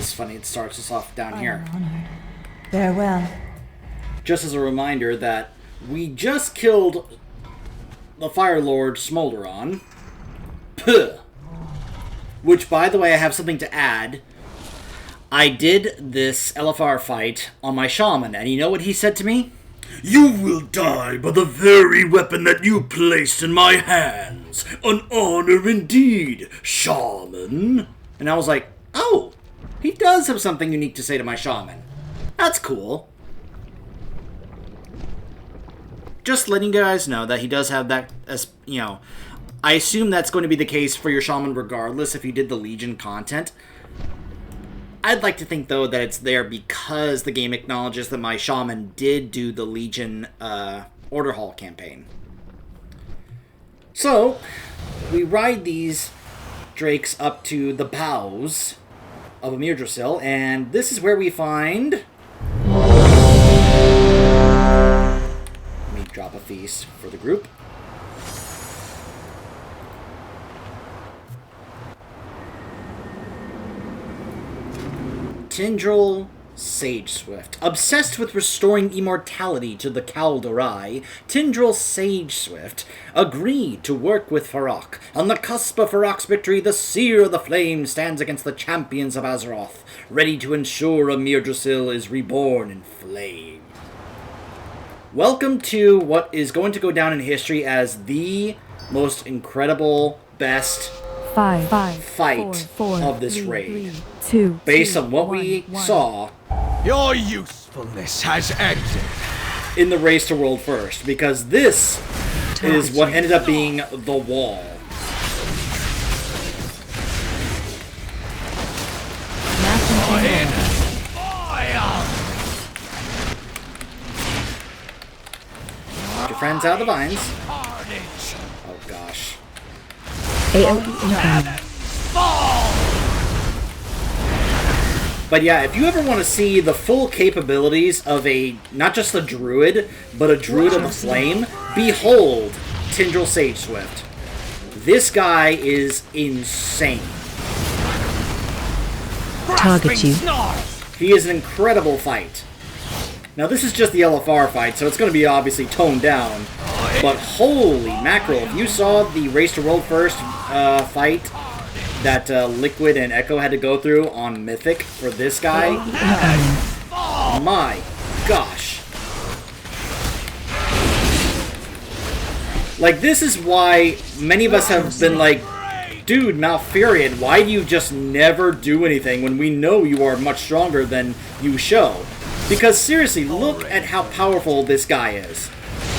it's funny, it starts us off down here. Honored. Farewell. Just as a reminder that we just killed the Fire Lord Smolderon. Puh. Which, by the way, I have something to add. I did this LFR fight on my shaman, and you know what he said to me? "You will die by the very weapon that you placed in my hands. An honor indeed, shaman." And I was like, oh, he does have something unique to say to my shaman. That's cool. Just letting you guys know that he does have that, as you know, I assume that's going to be the case for your shaman regardless if you did the Legion content. I'd like to think, though, that it's there because the game acknowledges that my shaman did do the Legion Order Hall campaign. So, we ride these drakes up to the bows of Amirdrasil, and this is where we find... Let me drop a feast for the group. Tindral TSwift. Obsessed with restoring immortality to the Kaldarai, Tindral TSwift agreed to work with Fyrakk. On the cusp of Fyrakk's victory, the Seer of the Flame stands against the champions of Azeroth, ready to ensure Amirdrasil is reborn in flame. Welcome to what is going to go down in history as the most incredible, best fight of this raid. Based on what we saw, your usefulness has ended in the race to World First, because this is what ended up being the wall. Get your friends out of the vines. Oh gosh. But yeah, if you ever want to see the full capabilities of not just a druid, but a druid of the flame, behold Tindral TSwift. This guy is insane. Target you. He is an incredible fight. Now this is just the LFR fight, so it's going to be obviously toned down. But holy mackerel, if you saw the Race to World First fight that Liquid and Echo had to go through on Mythic for this guy, my gosh. Like, this is why many of us have been like, dude, Malfurion, why do you just never do anything when we know you are much stronger than you show? Because seriously, look at how powerful this guy is.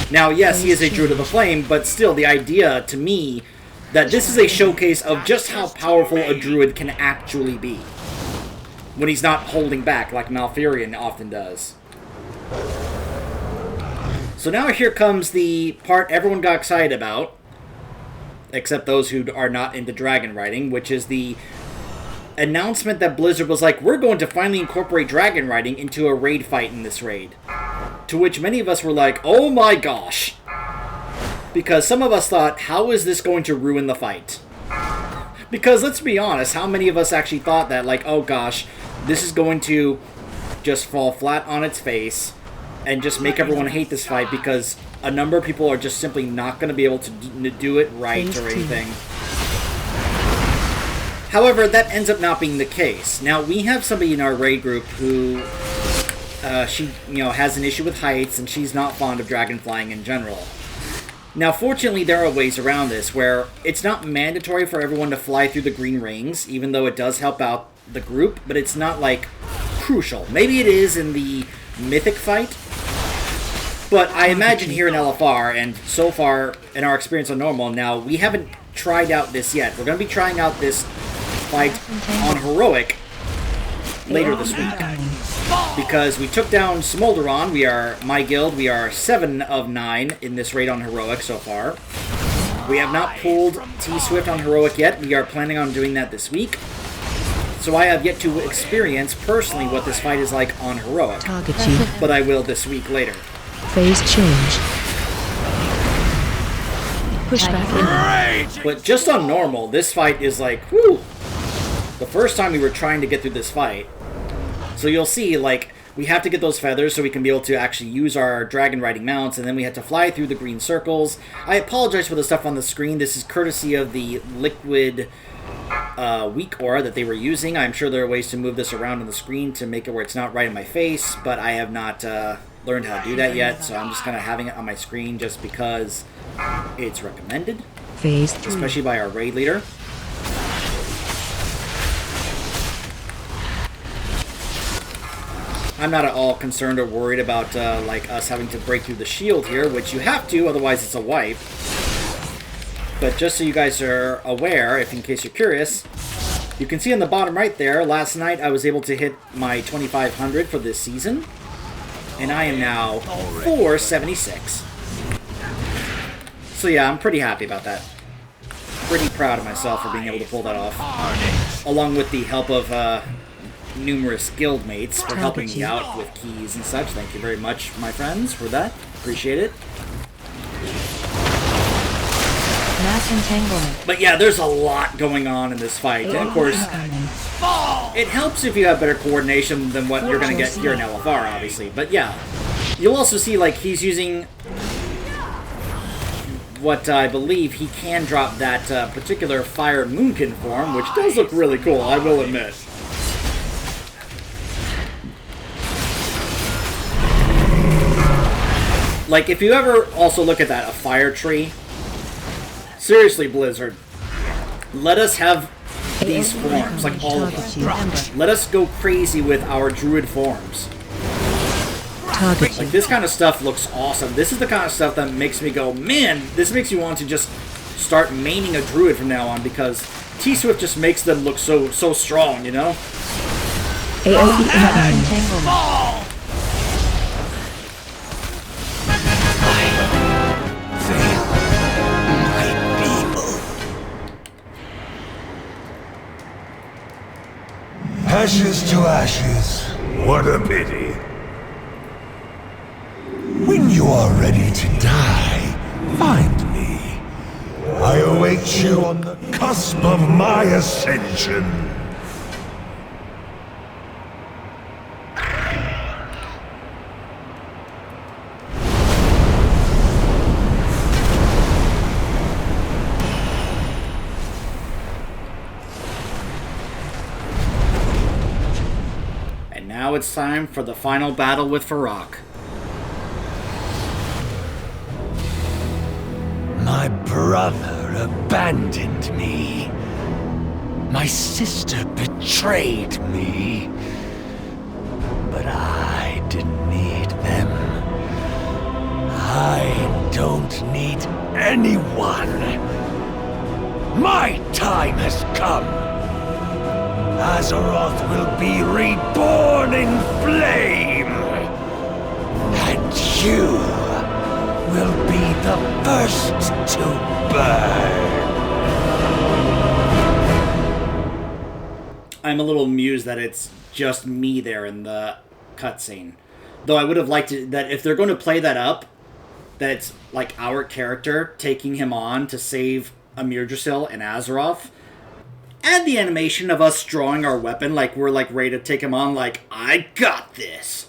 Now, yes, he is a Druid of the Flame, but still, the idea, to me, that this is a showcase of just how powerful a Druid can actually be. When he's not holding back, like Malfurion often does. So now here comes the part everyone got excited about, except those who are not into dragon riding, which is the announcement that Blizzard was like, we're going to finally incorporate dragon riding into a raid fight in this raid. To which many of us were like, oh my gosh. Because some of us thought, how is this going to ruin the fight? Because let's be honest, how many of us actually thought that, like, oh gosh, this is going to just fall flat on its face and just make everyone hate this fight because a number of people are just simply not going to be able to do it right or anything. However, that ends up not being the case. Now, we have somebody in our raid group who, she has an issue with heights, and she's not fond of dragon flying in general. Now, fortunately, there are ways around this, where it's not mandatory for everyone to fly through the green rings, even though it does help out the group, but it's not, like, crucial. Maybe it is in the Mythic fight, but I imagine here in LFR, and so far in our experience on normal, now, we haven't tried out this yet. We're going to be trying out this fight on Heroic later this week. Because we took down Smolderon, my guild, we are 7 of 9 in this raid on Heroic so far. We have not pulled TSwift on Heroic yet, we are planning on doing that this week. So I have yet to experience personally what this fight is like on Heroic. Target you. But I will this week later. Phase change. Push back in. But just on normal, this fight is like, whew. The first time we were trying to get through this fight, So you'll see, like, we have to get those feathers so we can be able to actually use our dragon riding mounts, and then we have to fly through the green circles. I apologize for the stuff on the screen. This is courtesy of the liquid weak aura that they were using. I'm sure there are ways to move this around on the screen to make it where it's not right in my face, but I have not learned how to do that yet, so I'm just kind of having it on my screen just because it's recommended. Phase 3. Especially by our raid leader. I'm not at all concerned or worried about like us having to break through the shield here, which you have to, otherwise it's a wipe. But just so you guys are aware, if in case you're curious, you can see on the bottom right there, last night I was able to hit my 2500 for this season, and I am now 476. So yeah, I'm pretty happy about that. Pretty proud of myself for being able to pull that off, along with the help of numerous guildmates for helping me out with keys and such. Thank you very much, my friends, for that. Appreciate it. Mass entanglement. But yeah, there's a lot going on in this fight, and of course, it helps if you have better coordination than what you're going to get here in LFR, obviously. But yeah, you'll also see, like, he's using what I believe he can drop that particular Fire Moonkin form, which does look really cool, I will admit. Like, if you ever also look at that, a fire tree, seriously, Blizzard, let us have these forms, like all of them. Let us go crazy with our druid forms. Like, this kind of stuff looks awesome. This is the kind of stuff that makes me go, man, this makes me want to just start maining a druid from now on, because TSwift just makes them look so strong, you know? AoE Ashes to ashes. What a pity. When you are ready to die, find me. I await you on the cusp of my ascension. Now it's time for the final battle with Fyrakk. My brother abandoned me. My sister betrayed me. But I didn't need them. I don't need anyone. My time has come. Azeroth will be reborn in flame! And you will be the first to burn! I'm a little amused that it's just me there in the cutscene. Though I would have liked it that if they're going to play that up, that it's like our character taking him on to save Amirdrasil and Azeroth. Add the animation of us drawing our weapon like we're like ready to take him on, like, I got this.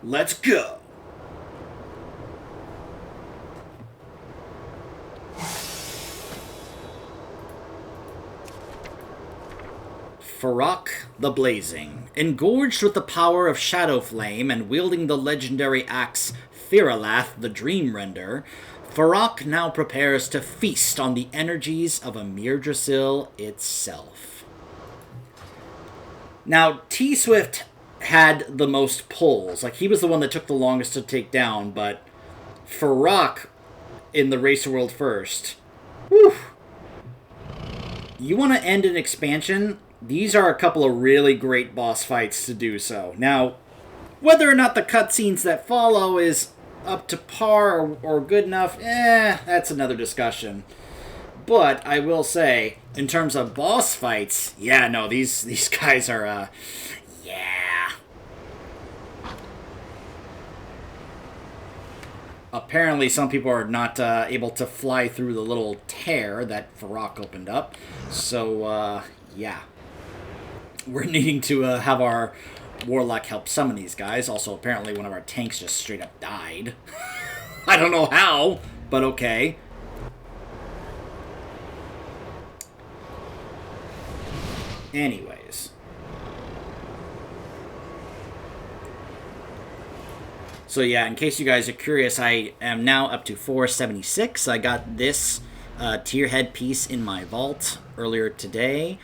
Let's go. Fyrakk the Blazing. Engorged with the power of Shadow Flame and wielding the legendary axe Fyrakk the Dreamrender, Fyrakk now prepares to feast on the energies of Amirdrasil itself. Now, TSwift had the most pulls. Like, he was the one that took the longest to take down, but Fyrakk in the Racer World first. Whew. You want to end an expansion? These are a couple of really great boss fights to do so. Now, whether or not the cutscenes that follow is up to par or good enough, that's another discussion. But I will say, in terms of boss fights, yeah, no, these guys are, yeah. Apparently some people are not able to fly through the little tear that Fyrakk opened up. So, yeah. We're needing to have our Warlock helped summon these guys. Also, apparently one of our tanks just straight up died. I don't know how, but okay. Anyways. So yeah, in case you guys are curious, I am now up to 476. I got this tier head piece in my vault earlier today,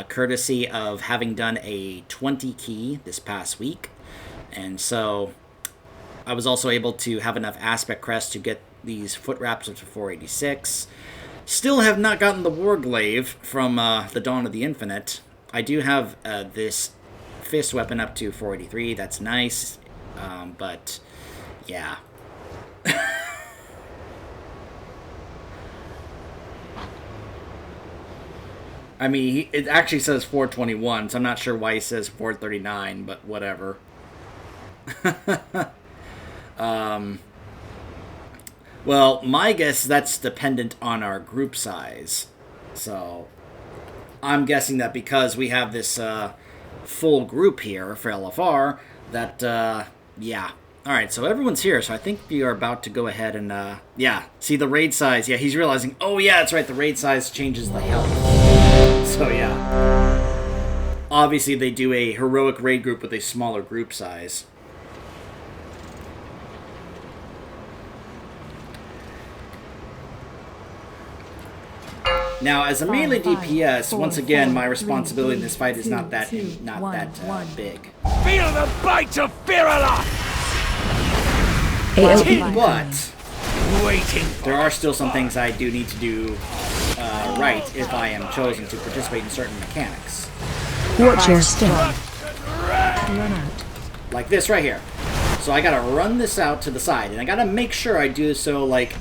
courtesy of having done a 20 key this past week. And so I was also able to have enough aspect crest to get these foot wraps up to 486. Still have not gotten the Warglaive from the Dawn of the Infinite. I do have this fist weapon up to 483. That's nice. But, yeah. I mean, it actually says 421, so I'm not sure why he says 439, but whatever. Well, my guess is that's dependent on our group size. So, I'm guessing that because we have this full group here for LFR, that, yeah. Alright, so everyone's here, so I think we are about to go ahead and, yeah, see the raid size. Yeah, he's realizing, oh yeah, that's right, the raid size changes the health. So, yeah. Obviously, they do a heroic raid group with a smaller group size. Now, as a melee DPS, once again, my responsibility in this fight is not that big. Feel the bite of Fyrakk! But Waiting. there are still some things I do need to do right if I am chosen to participate in certain mechanics. Watch your step. Run out. Like this right here. So I gotta run this out to the side, and I gotta make sure I do so, like,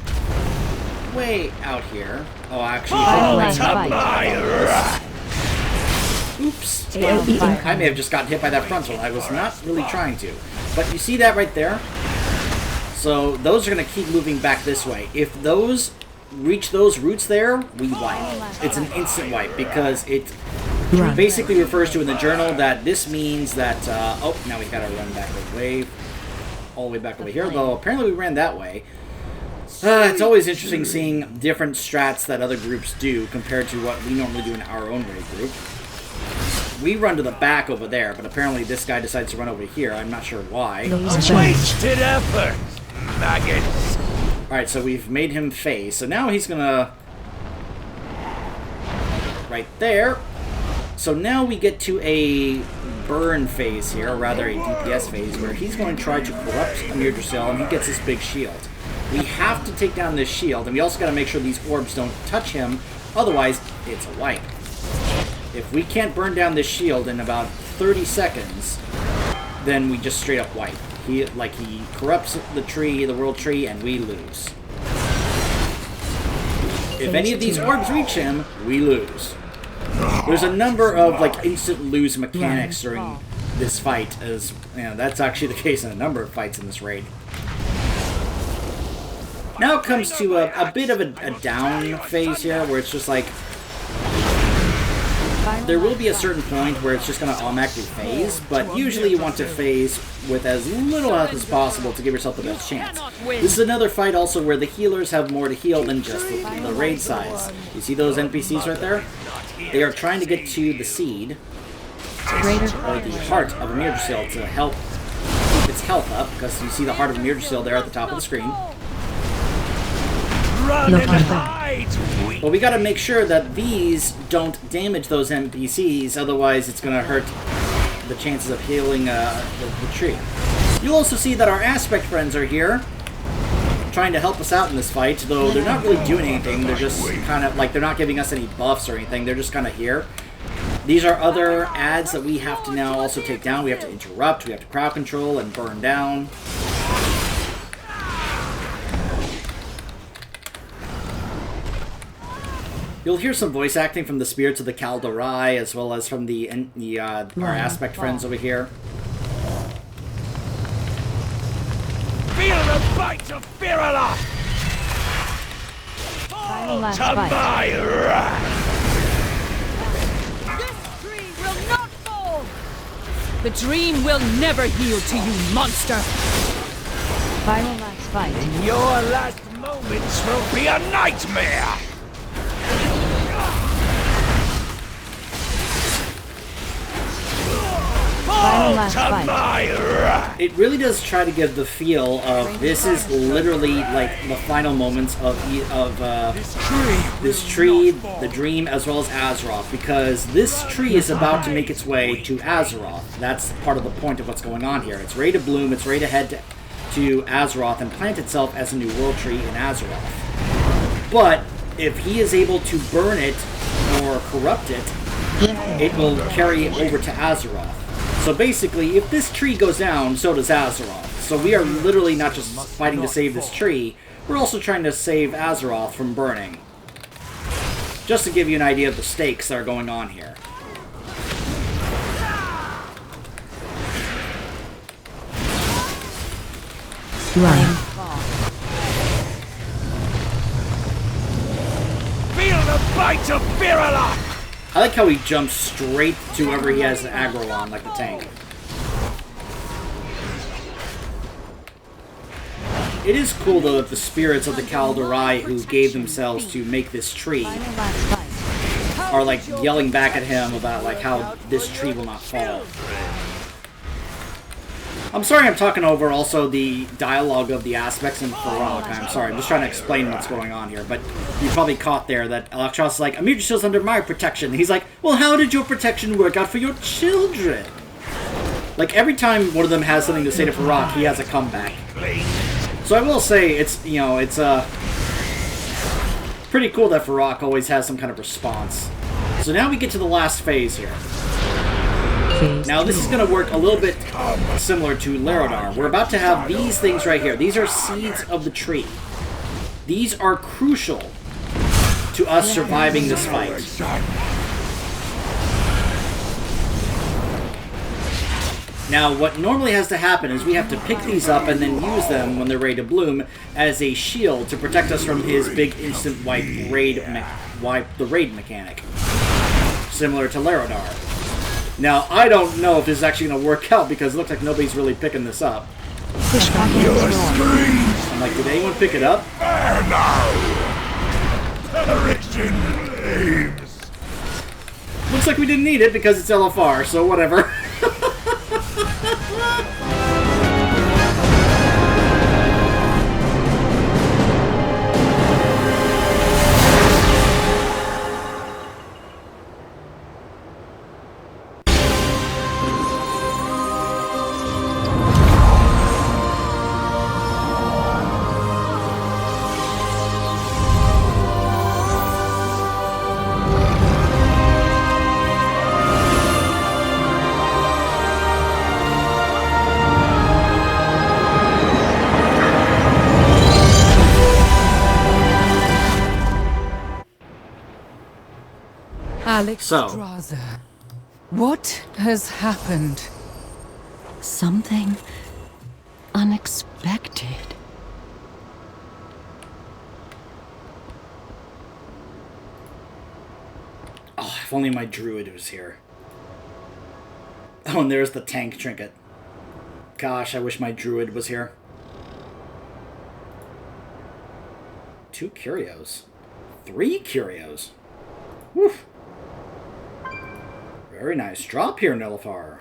way out here. Oh, actually, oops. I may have just gotten hit by that frontal. I was not really trying to. But you see that right there? So those are going to keep moving back this way. If those reach those roots there, we wipe. It's an instant wipe because it basically refers to in the journal that this means that, oh, now we got to run back away, all the way back over here, though apparently we ran that way. It's always interesting seeing different strats that other groups do compared to what we normally do in our own raid group. We run to the back over there, but apparently this guy decides to run over here. I'm not sure why. Wasted effort, maggots. Alright, so we've made him phase. So now he's gonna... right there. So now we get to a burn phase here, or rather a DPS phase, where he's going to try to corrupt Amir Dracil, and he gets this big shield. We have to take down this shield, and we also got to make sure these orbs don't touch him, otherwise it's a wipe. If we can't burn down this shield in about 30 seconds, then we just straight up wipe. He corrupts the tree, the world tree, and we lose. If any of these orbs reach him, we lose. There's a number of instant lose mechanics during this fight, as you know, that's actually the case in a number of fights in this raid. Now it comes to a bit of a down phase here, where it's just like, there will be a certain point where it's just going to automatically phase, but usually you want to phase with as little health as possible to give yourself the best chance. This is another fight also where the healers have more to heal than just the raid size. You see those NPCs right there? They are trying to get to the seed, or the heart of Amir Dracil, to help keep its health up, because you see the heart of Amir Dracil there at the top of the screen. Run and hide! But we gotta make sure that these don't damage those NPCs, otherwise it's gonna hurt the chances of healing the tree. You'll also see that our aspect friends are here, trying to help us out in this fight, though they're not really doing anything. They're just kind of, they're not giving us any buffs or anything, they're just kind of here. These are other ads that we have to now also take down. We have to interrupt, we have to crowd control, and burn down. You'll hear some voice acting from the spirits of the Kaldarai, as well as from our aspect friends over here. Feel the bite of Fyrakk! Fall to my wrath! This tree will not fall! The dream will never yield to you, monster! Final last fight. Your last moments will be a nightmare! Final last To fight. my wrath! It really does try to give the feel of this is literally like the final moments of this tree, the dream, as well as Azeroth, because this tree is about to make its way to Azeroth. That's part of the point of what's going on here. It's ready to bloom, it's ready to head to Azeroth and plant itself as a new world tree in Azeroth. But if he is able to burn it or corrupt it, it will carry it over to Azeroth. So basically, if this tree goes down, so does Azeroth. So we are literally not just fighting to save this tree, we're also trying to save Azeroth from burning. Just to give you an idea of the stakes that are going on here. Run. Feel the bite of Fyrakk! I like how he jumps straight to whoever he has the aggro on, like the tank. It is cool, though, that the spirits of the Kaldurai who gave themselves to make this tree Final last fight. are, like, yelling back at him about, like, how this tree will not fall. I'm sorry I'm talking over also the dialogue of the aspects in Fyrakk. I'm sorry, I'm just trying to explain what's going on here. But you probably caught there that Electros is like, Amir Shield's under my protection. He's like, well, how did your protection work out for your children? Like, every time one of them has something to say to Fyrakk, he has a comeback. So I will say, it's, you know, it's pretty cool that Fyrakk always has some kind of response. So now we get to the last phase here. Now this is going to work a little bit similar to Larodar. We're about to have these things right here. These are seeds of the tree. These are crucial to us surviving this fight. Now what normally has to happen is we have to pick these up and then use them when they're ready to bloom as a shield to protect us from his big instant wipe the raid mechanic. Similar to Larodar. Now, I don't know if this is actually going to work out because it looks like nobody's really picking this up. I'm like, did anyone pick it up? Looks like we didn't need it because it's LFR, so whatever. Alexstrasza, what has happened? Something unexpected. Oh, if only my druid was here. Oh, and there's the tank trinket. Gosh, I wish my druid was here. 2 curios. 3 curios. Woof. Very nice drop here, LFR.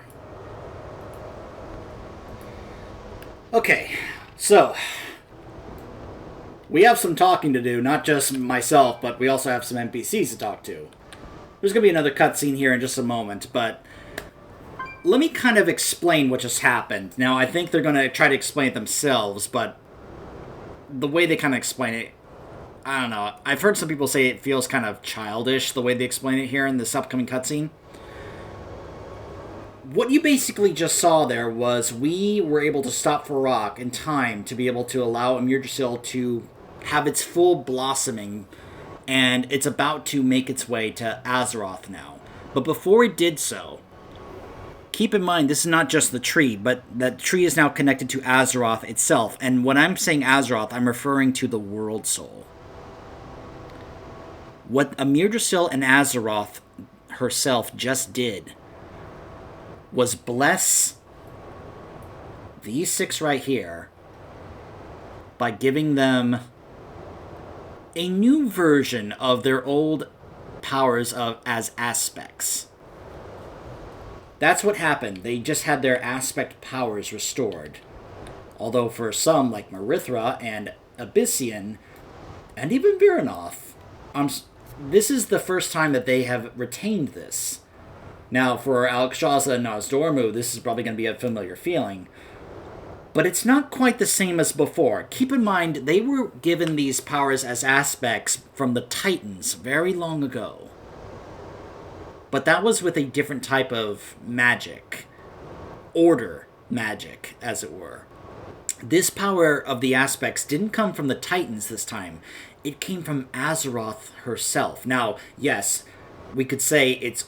Okay, so we have some talking to do, not just myself, but we also have some NPCs to talk to. There's going to be another cutscene here in just a moment, but let me kind of explain what just happened. Now, I think they're going to try to explain it themselves, but the way they kind of explain it, I don't know. I've heard some people say it feels kind of childish, the way they explain it here in this upcoming cutscene. What you basically just saw there was we were able to stop Fyrakk in time to be able to allow Yggdrasil to have its full blossoming, and it's about to make its way to Azeroth now. But before it did so, keep in mind, this is not just the tree, but that tree is now connected to Azeroth itself. And when I'm saying Azeroth, I'm referring to the World Soul. What Yggdrasil and Azeroth herself just did was bless these 6 right here by giving them a new version of their old powers as aspects. That's what happened. They just had their aspect powers restored. Although for some, like Marithra and Abyssian, and even Viranoth, this is the first time that they have retained this. Now, for Alexstrasza and Nozdormu, this is probably going to be a familiar feeling. But it's not quite the same as before. Keep in mind, they were given these powers as aspects from the Titans very long ago. But that was with a different type of magic. Order magic, as it were. This power of the aspects didn't come from the Titans this time. It came from Azeroth herself. Now, yes, we could say it's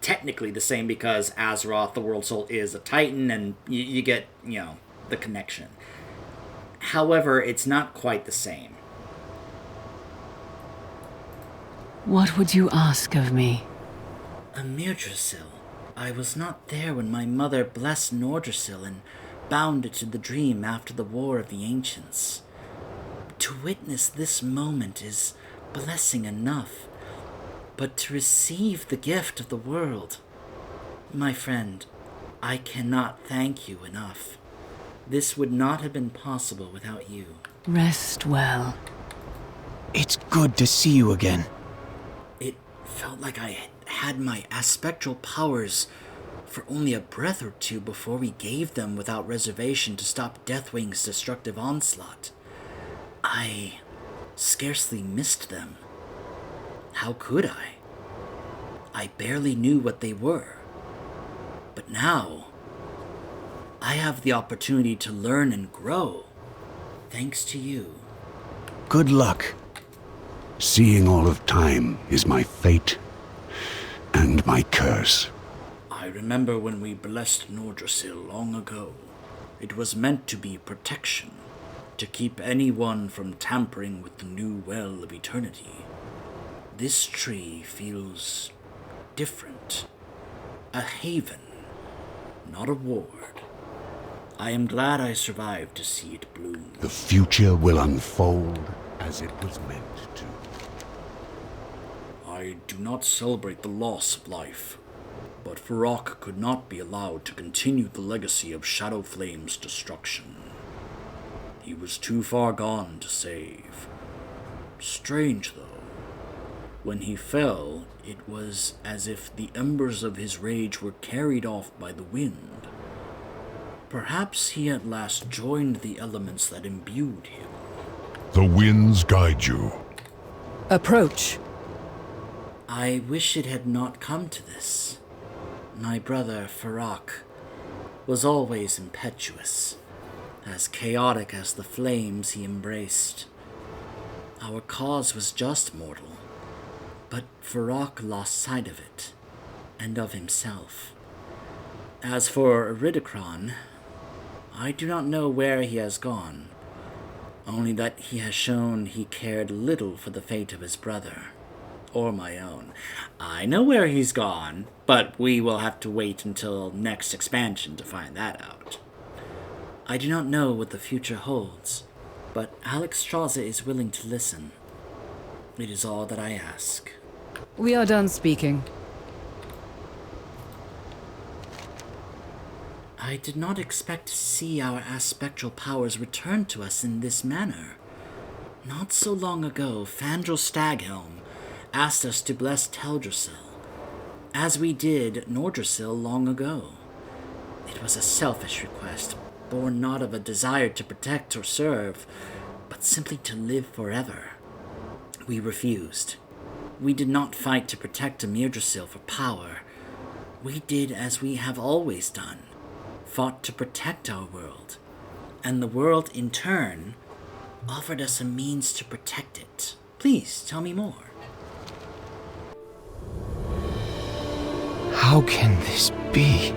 technically the same because Azeroth, the World Soul, is a Titan, and you get, the connection. However, it's not quite the same. What would you ask of me? Mirdrasil. I was not there when my mother blessed Nordrasil and bound it to the dream after the War of the Ancients. To witness this moment is blessing enough, but to receive the gift of the world, my friend, I cannot thank you enough. This would not have been possible without you. Rest well. It's good to see you again. It felt like I had my aspectral powers for only a breath or two before we gave them without reservation to stop Deathwing's destructive onslaught. I scarcely missed them. How could I? I barely knew what they were. But now, I have the opportunity to learn and grow, thanks to you. Good luck. Seeing all of time is my fate and my curse. I remember when we blessed Nordrasil long ago. It was meant to be protection, to keep anyone from tampering with the new well of eternity. This tree feels different. A haven, not a ward. I am glad I survived to see it bloom. The future will unfold as it was meant to. I do not celebrate the loss of life, but Fyrakk could not be allowed to continue the legacy of Shadowflame's destruction. He was too far gone to save. Strange, though. When he fell, it was as if the embers of his rage were carried off by the wind. Perhaps he at last joined the elements that imbued him. The winds guide you. Approach. I wish it had not come to this. My brother, Fyrakk, was always impetuous, as chaotic as the flames he embraced. Our cause was just, mortal, but Fyrakk lost sight of it, and of himself. As for Iridikron, I do not know where he has gone, only that he has shown he cared little for the fate of his brother, or my own. I know where he's gone, but we will have to wait until next expansion to find that out. I do not know what the future holds, but Alexstrasza is willing to listen. It is all that I ask. We are done speaking. I did not expect to see our aspectral powers returned to us in this manner. Not so long ago, Fandral Staghelm asked us to bless Teldrassil, as we did Nordrasil long ago. It was a selfish request, born not of a desire to protect or serve, but simply to live forever. We refused. We did not fight to protect Mirdrasil for power. We did as we have always done, fought to protect our world, and the world, in turn, offered us a means to protect it. Please, tell me more. How can this be?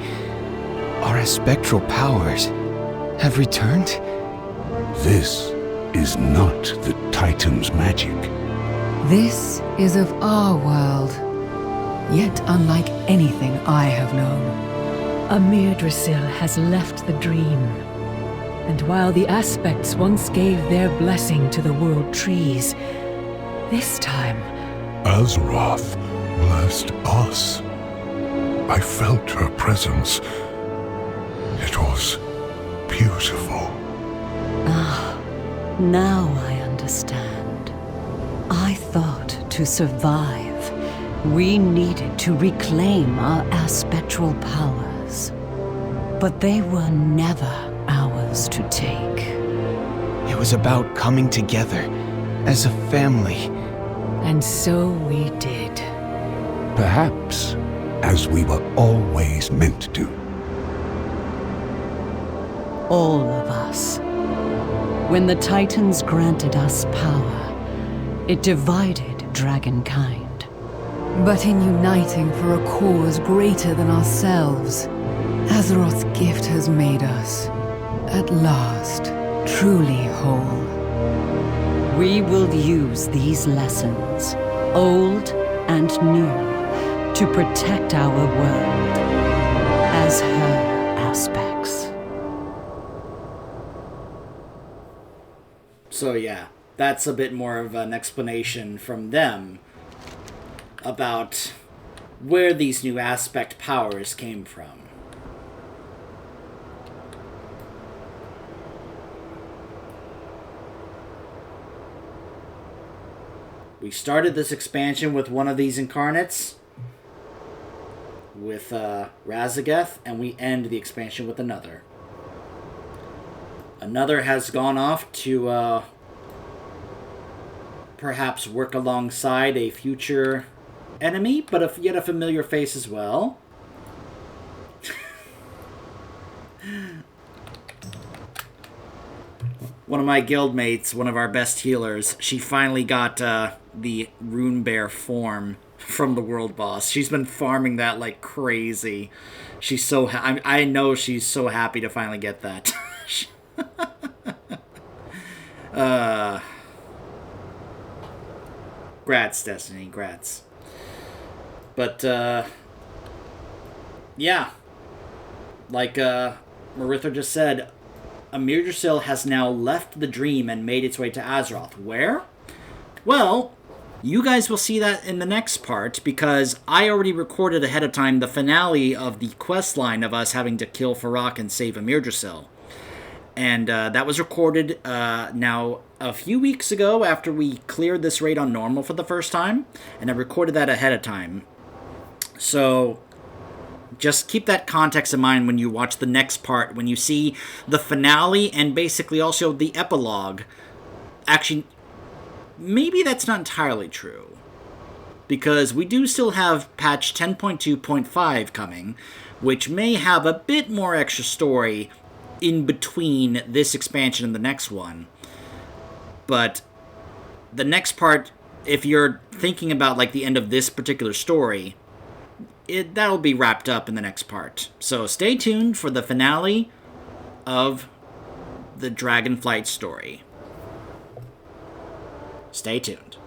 Our spectral powers have returned? This is not the Titan's magic. This is of our world, yet unlike anything I have known. Yggdrasil has left the dream. And while the aspects once gave their blessing to the world trees, this time... Azeroth blessed us. I felt her presence. It was beautiful. Now I understand. I thought to survive, we needed to reclaim our aspectral powers. But they were never ours to take. It was about coming together as a family. And so we did. Perhaps as we were always meant to. All of us. When the Titans granted us power, it divided dragonkind. But in uniting for a cause greater than ourselves, Azeroth's gift has made us, at last, truly whole. We will use these lessons, old and new, to protect our world as her aspects. So yeah, that's a bit more of an explanation from them about where these new aspect powers came from. We started this expansion with one of these incarnates, with Razageth, and we end the expansion with another. Another has gone off to perhaps work alongside a future enemy, but yet a familiar face as well. One of my guildmates, one of our best healers, she finally got the Rune Bear form from the world boss. She's been farming that like crazy. She's so I know she's so happy to finally get that. Grats, Destiny, grats. But yeah, like Maritha just said, Yggdrasil has now left the dream and made its way to Azeroth. Where? Well, you guys will see that in the next part, because I already recorded ahead of time the finale of the quest line of us having to kill Fyrakk and save Yggdrasil. And that was recorded now a few weeks ago after we cleared this raid on normal for the first time, and I recorded that ahead of time. So just keep that context in mind when you watch the next part, when you see the finale and basically also the epilogue. Actually, maybe that's not entirely true, because we do still have patch 10.2.5 coming, which may have a bit more extra story in between this expansion and the next one. But the next part, if you're thinking about like the end of this particular story, that'll be wrapped up in the next part. So stay tuned for the finale of the Dragonflight story. Stay tuned.